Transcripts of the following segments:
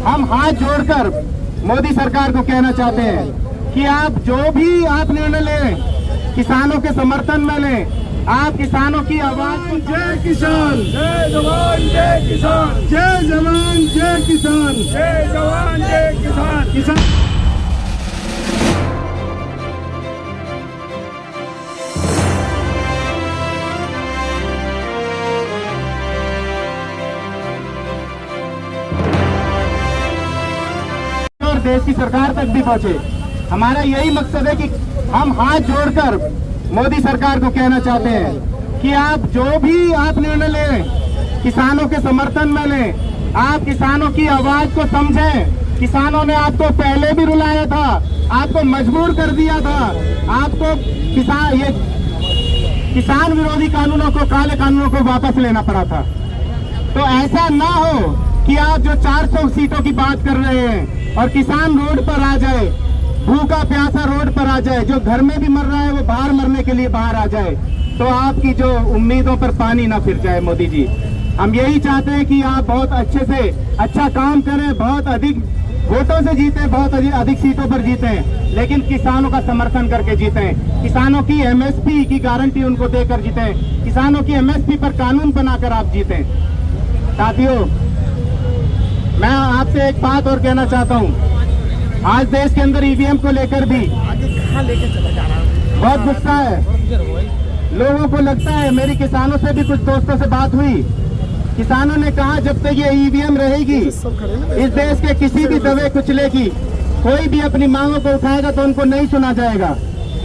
हम हाथ जोड़कर मोदी सरकार को कहना चाहते हैं कि आप जो भी आप निर्णय लें किसानों के समर्थन में लें। आप किसानों की आवाज। जय किसान, जय जवान, जय किसान, जय जवान, जय किसान, जय जवान, जय किसान। किसान देश की सरकार तक भी पहुंचे। हमारा यही मकसद है कि हम हाथ जोड़कर मोदी सरकार को कहना चाहते हैं कि आप जो भी आप निर्णय लें किसानों के समर्थन में लें। आप किसानों की आवाज को समझें। किसानों ने आपको पहले भी रुलाया था, आपको मजबूर कर दिया था, आपको किसान विरोधी कानूनों को, काले कानूनों को वापस लेना पड़ा था। तो ऐसा ना हो कि आप जो 400 सीटों की बात कर रहे हैं और किसान रोड पर आ जाए, भूखा प्यासा रोड पर आ जाए, जो घर में भी मर रहा है वो बाहर मरने के लिए बाहर आ जाए, तो आपकी जो उम्मीदों पर पानी ना फिर जाए। मोदी जी, हम यही चाहते हैं कि आप बहुत अच्छे से अच्छा काम करें, बहुत अधिक वोटों से जीते, बहुत अधिक सीटों पर जीते, लेकिन किसानों का समर्थन करके जीते। किसानों की एमएसपी की गारंटी उनको देकर जीते। किसानों की एमएसपी पर कानून बनाकर आप जीते। साथियों, मैं आपसे एक बात और कहना चाहता हूं। आज देश के अंदर ईवीएम को लेकर भी बहुत गुस्सा है। लोगों को लगता है, मेरी किसानों से भी कुछ दोस्तों से बात हुई, किसानों ने कहा जब तक ये ईवीएम रहेगी इस देश के किसी भी दबे कुचले की कोई भी अपनी मांगों को उठाएगा तो उनको नहीं सुना जाएगा,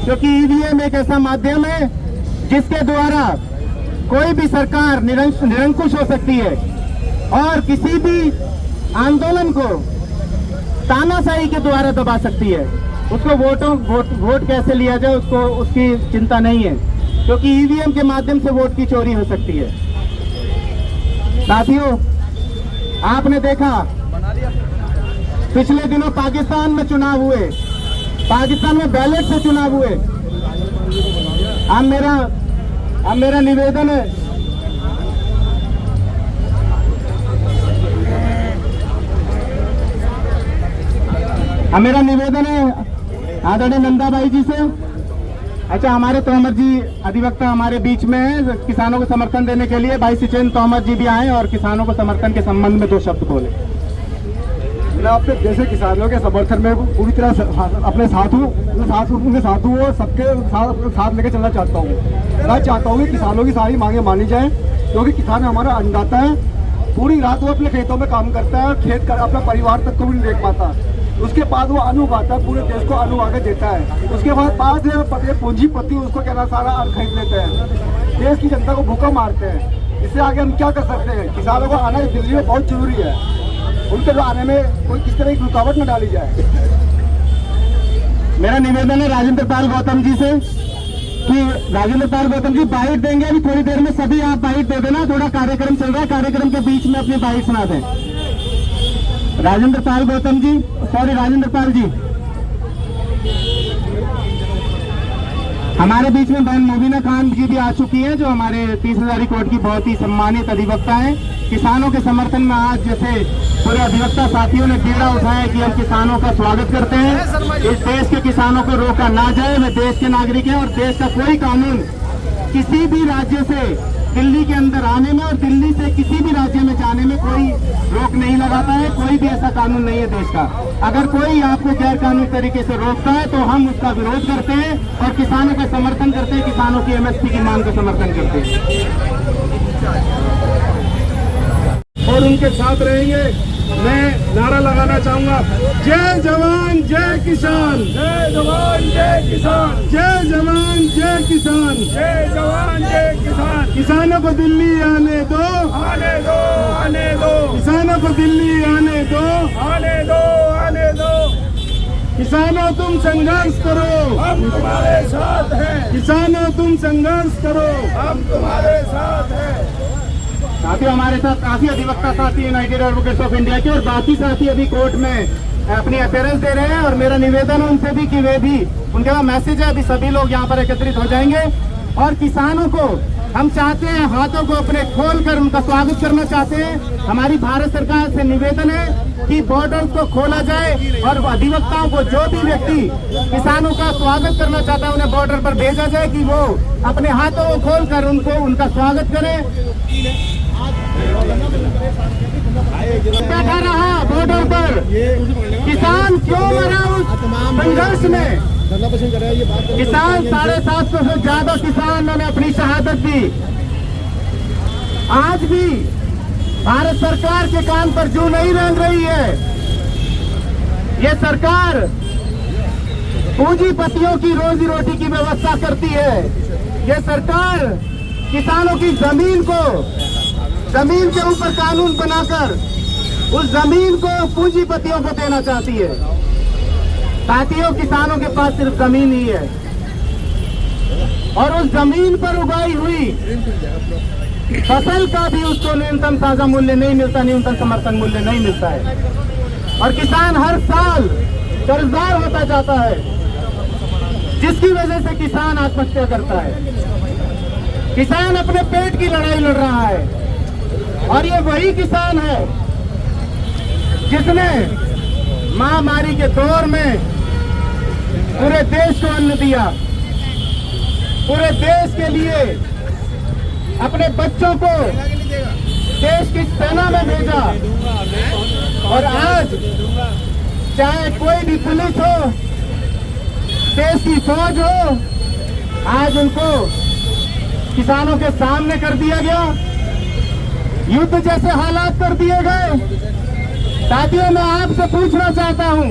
क्योंकि ईवीएम एक ऐसा माध्यम है जिसके द्वारा कोई भी सरकार निरंकुश हो सकती है और किसी भी आंदोलन को तानाशाही के द्वारा दबा सकती है। उसको वोट कैसे लिया जाए उसको उसकी चिंता नहीं है, क्योंकि ईवीएम के माध्यम से वोट की चोरी हो सकती है। साथियों, आपने देखा पिछले दिनों पाकिस्तान में चुनाव हुए, पाकिस्तान में बैलेट से चुनाव हुए। अब मेरा निवेदन है, मेरा निवेदन है आदरणीय नंदाबाई जी से। अच्छा, हमारे तोमर जी अधिवक्ता हमारे बीच में है, किसानों को समर्थन देने के लिए भाई सिचेंद्र तोमर जी भी आए और किसानों को समर्थन के संबंध में 2 शब्द बोले। मैं अपने जैसे किसानों के समर्थन में पूरी तरह अपने साथ हूँ, उनके साथ हूँ और सबके साथ लेके चलना चाहता हूँ। मैं चाहता हूँ कि किसानों की सारी मांगे मानी जाए, क्योंकि किसान हमारा अन्नदाता है। पूरी रात वो अपने खेतों में काम करता है और खेत कर अपना परिवार तक को भी नहीं देख पाता। उसके बाद वो अन्न उगाता है, पूरे देश को अन्न उगा के देता है। उसके बाद पूंजीपति उसको कहना सारा अन्न खरीद लेते हैं, देश की जनता को भूखा मारते हैं। इससे आगे हम क्या कर सकते हैं? किसानों को आना दिल्ली में बहुत जरूरी है, उनके आने में कोई किस तरह की रुकावट न डाली जाए। मेरा निवेदन है राजेंद्र पाल गौतम जी से कि राजेंद्र पाल गौतम जी बाइट देंगे, अभी थोड़ी देर में सभी आप बाइट दे देना। थोड़ा कार्यक्रम चल रहा है, कार्यक्रम के बीच में अपनी बाइट सुना दें। राजेंद्र पाल गौतम जी, सॉरी राजेंद्र पाल जी। हमारे बीच में बहन मुबीना खान जी भी आ चुकी हैं, जो हमारे 30,000 कोर्ट की बहुत ही सम्मानित अधिवक्ता हैं। किसानों के समर्थन में आज जैसे पूरे अधिवक्ता साथियों ने बीड़ा उठाया कि हम किसानों का स्वागत करते हैं। इस देश के किसानों को रोका ना जाए, वे देश के नागरिक हैं और देश का कोई कानून किसी भी राज्य से दिल्ली के अंदर आने में और दिल्ली से किसी भी राज्य में जाने में कोई रोक नहीं लगाता है। कोई भी ऐसा कानून नहीं है देश का। अगर कोई आपको गैर कानूनी तरीके से रोकता है तो हम उसका विरोध करते हैं और किसानों का समर्थन करते हैं, किसानों की एमएसपी की मांग का समर्थन करते हैं और उनके साथ रहेंगे। मैं नारा लगाना चाहूंगा, जय जवान जय किसान, जय जवान जय किसान, जय जवान जय किसान, जय जवान जय किसान। किसानों को दिल्ली आने दो, आने दो, आने दो। किसानों को दिल्ली आने दो, आने दो, आने दो। किसानों तुम संघर्ष करो, हम तुम्हारे साथ हैं। किसानों तुम संघर्ष करो, हम तुम्हारे साथ हैं। साथियों, हमारे साथ काफी अधिवक्ता साथी यूनाइटेड एडवोकेट्स ऑफ इंडिया के और बाकी साथी अभी कोर्ट में अपनी अपीयरेंस दे रहे हैं और मेरा निवेदन है उनसे भी कि वे भी, उनके पास मैसेज है, अभी सभी लोग यहाँ पर एकत्रित हो जाएंगे और किसानों को हम चाहते हैं हाथों को अपने खोलकर उनका स्वागत करना चाहते हैं। हमारी भारत सरकार से निवेदन है कि बॉर्डर को खोला जाए और अधिवक्ताओं को, जो भी व्यक्ति किसानों का स्वागत करना चाहता है, उन्हें बॉर्डर पर भेजा जाए कि वो अपने हाथों को खोलकर उनका स्वागत करें। बैठा रहा बॉर्डर पर किसान, क्यों मरा उस संघर्ष में? किसान 750 से ज्यादा किसानों ने अपनी शहादत दी। आज भी भारत सरकार के कान पर जू नहीं रेंग रही है। ये सरकार पूंजीपतियों की रोजी रोटी की व्यवस्था करती है। ये सरकार किसानों की जमीन के ऊपर कानून बनाकर उस जमीन को पूंजीपतियों को देना चाहती है। साथियों, किसानों के पास सिर्फ जमीन ही है और उस जमीन पर उगाई हुई फसल का भी उसको न्यूनतम ताजा मूल्य नहीं मिलता, न्यूनतम समर्थन मूल्य नहीं मिलता है और किसान हर साल कर्जदार होता जाता है, जिसकी वजह से किसान आत्महत्या करता है। किसान अपने पेट की लड़ाई लड़ रहा है और ये वही किसान है जिसने महामारी के दौर में पूरे देश को अन्न दिया, पूरे देश के लिए अपने बच्चों को देश की सेना में भेजा और आज चाहे कोई भी पुलिस हो, देश की फौज हो, आज उनको किसानों के सामने कर दिया गया, युद्ध जैसे हालात कर दिए गए। साथियों, मैं आपसे पूछना चाहता हूं,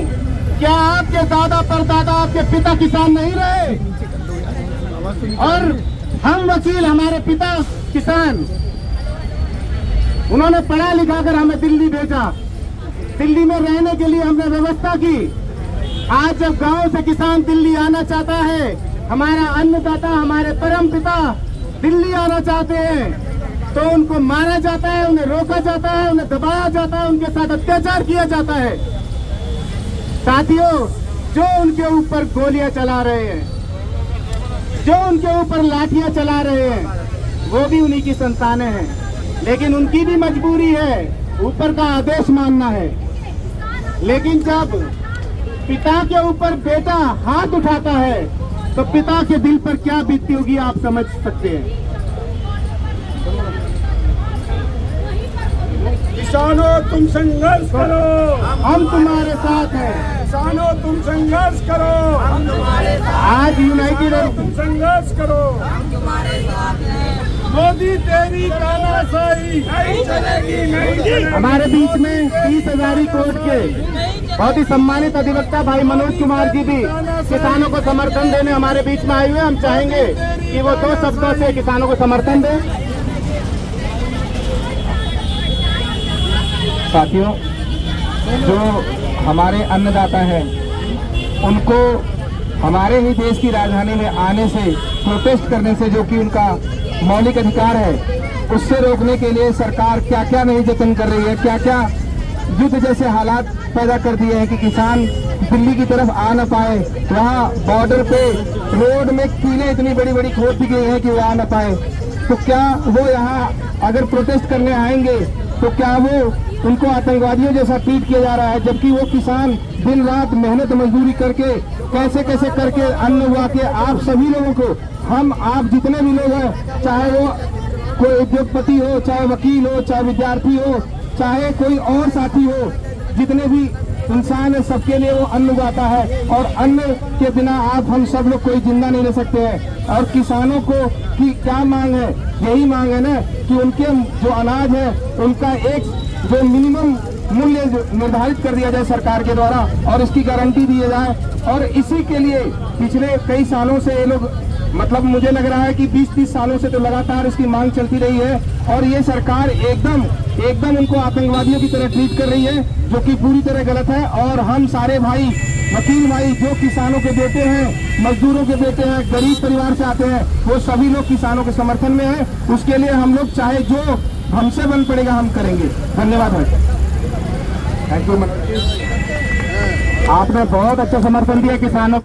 क्या आपके दादा परदादा, आपके पिता किसान नहीं रहे? और हम वकील, हमारे पिता किसान, उन्होंने पढ़ा लिखा कर हमें दिल्ली भेजा, दिल्ली में रहने के लिए हमने व्यवस्था की। आज जब गांव से किसान दिल्ली आना चाहता है, हमारा अन्नदाता, हमारे परम पिता दिल्ली आना चाहते हैं, तो उनको मारा जाता है, उन्हें रोका जाता है, उन्हें दबाया जाता है, उनके साथ अत्याचार किया जाता है। साथियों, जो उनके ऊपर गोलियां चला रहे हैं, जो उनके ऊपर लाठियां चला रहे हैं, वो भी उन्हीं की संतानें हैं, लेकिन उनकी भी मजबूरी है ऊपर का आदेश मानना है। लेकिन जब पिता के ऊपर बेटा हाथ उठाता है तो पिता के दिल पर क्या बीतती होगी आप समझ सकते हैं। किसानों, तुम संघर्ष करो, हम तुम्हारे साथ हैं। किसानों, तुम संघर्ष करो, हम तुम्हारे साथ। आज यूनाइटेड, तुम संघर्ष करो, हम तुम्हारे साथ हैं। मोदी तेरी तानाशाही नहीं चलेगी, नहीं चलेगी। हमारे बीच में 30,000 कोर्ट के बहुत ही सम्मानित अधिवक्ता भाई मनोज कुमार जी भी किसानों को समर्थन देने हमारे बीच में आए हुए। हम चाहेंगे कि वो 2 शब्दों से किसानों को समर्थन दें। साथियों, जो हमारे अन्नदाता हैं, उनको हमारे ही देश की राजधानी में आने से, प्रोटेस्ट करने से, जो कि उनका मौलिक अधिकार है, उससे रोकने के लिए सरकार क्या क्या नहीं जतन कर रही है, क्या क्या युद्ध जैसे हालात पैदा कर दिए हैं कि किसान दिल्ली की तरफ आ न पाए। वहाँ बॉर्डर पे रोड में कीलें इतनी बड़ी बड़ी खोद दी गई हैं कि वो आ न पाए। तो क्या वो यहाँ अगर प्रोटेस्ट करने आएंगे तो क्या वो उनको आतंकवादियों जैसा ट्रीट किया जा रहा है, जबकि वो किसान दिन रात मेहनत मजदूरी करके कैसे कैसे करके अन्न उगा के आप सभी लोगों को, हम आप जितने भी लोग हैं, चाहे वो कोई उद्योगपति हो, चाहे वकील हो, चाहे विद्यार्थी हो, चाहे कोई और साथी हो, जितने भी इंसान है, सबके लिए वो अन्न उगाता है और अन्न के बिना आप हम सब लोग कोई जिंदा नहीं रह सकते हैं। और किसानों को की क्या मांग है? यही मांग है ना कि उनके जो अनाज है उनका एक जो मिनिमम मूल्य निर्धारित कर दिया जाए सरकार के द्वारा और इसकी गारंटी दी जाए। और इसी के लिए पिछले कई सालों से ये लोग, मतलब मुझे लग रहा है कि 20-30 सालों से तो लगातार इसकी मांग चलती रही है और ये सरकार एकदम उनको आतंकवादियों की तरह ट्रीट कर रही है, जो कि पूरी तरह गलत है। और हम सारे भाई, वकील भाई, जो किसानों के बेटे हैं, मजदूरों के बेटे हैं, गरीब परिवार से आते हैं, वो सभी लोग किसानों के समर्थन में हैं। उसके लिए हम लोग चाहे जो हमसे बन पड़ेगा हम करेंगे। धन्यवाद भाई। Thank you. आपने बहुत अच्छा समर्थन दिया किसानों